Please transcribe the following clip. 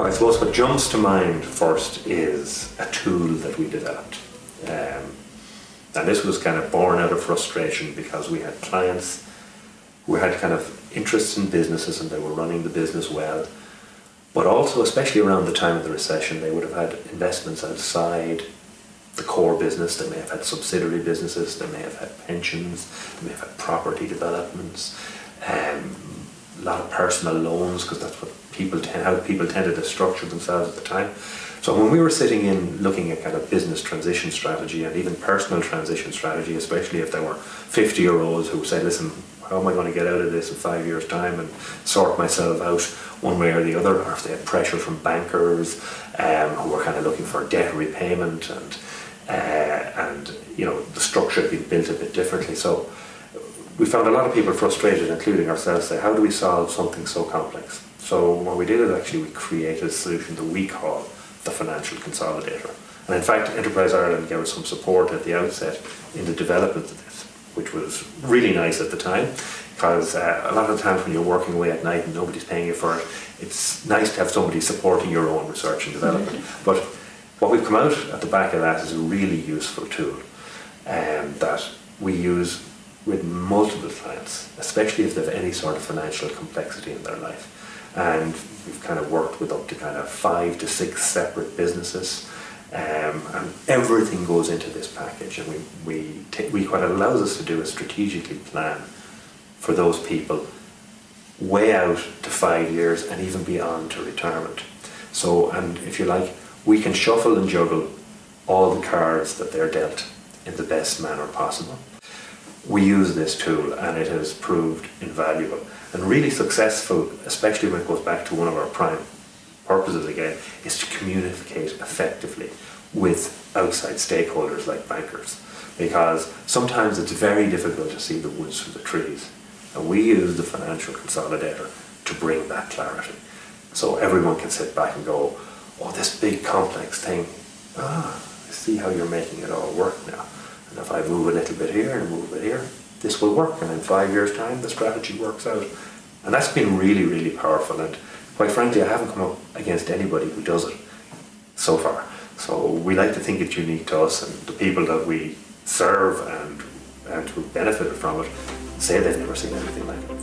Well, I suppose what jumps to mind first is a tool that we developed. And this was kind of born out of frustration because we had clients who had kind of interests in businesses and they were running the business well. But also, especially around the time of the recession, they would have had investments outside the core business. They may have had subsidiary businesses, they may have had pensions, they may have had property developments, a lot of personal loans, because that's what how people tended to structure themselves at the time. So when we were sitting in looking at kind of business transition strategy and even personal transition strategy, especially if there were 50-year-olds who said, listen, how am I going to get out of this in 5 years' time and sort myself out one way or the other, or if they had pressure from bankers who were kind of looking for debt repayment and you know, the structure had been built a bit differently. So we found a lot of people frustrated, including ourselves, say, how do we solve something so complex? So what we did is actually we created a solution that we call the Financial Consolidator. And in fact, Enterprise Ireland gave us some support at the outset in the development of this, which was really nice at the time, because a lot of the times when you're working away at night and nobody's paying you for it, it's nice to have somebody supporting your own research and development. But what we've come out at the back of that is a really useful tool that we use with multiple clients, especially if they have any sort of financial complexity in their life. And we've kind of worked with up to kind of 5 to 6 separate businesses, and everything goes into this package. And what it allows us to do is strategically plan for those people way out to 5 years and even beyond to retirement. So, and if you like, we can shuffle and juggle all the cards that they're dealt in the best manner possible. We use this tool and it has proved invaluable and really successful, especially when it goes back to one of our prime purposes again, is to communicate effectively with outside stakeholders like bankers, because sometimes it's very difficult to see the woods from the trees, and we use the Financial Consolidator to bring that clarity. So everyone can sit back and go, oh, this big complex thing, I see how you're making it all work now. And if I move a little bit here and move a bit here, this will work. And in 5 years' time, the strategy works out. And that's been really, really powerful. And quite frankly, I haven't come up against anybody who does it so far. So we like to think it's unique to us, and the people that we serve and who benefited from it say they've never seen anything like it.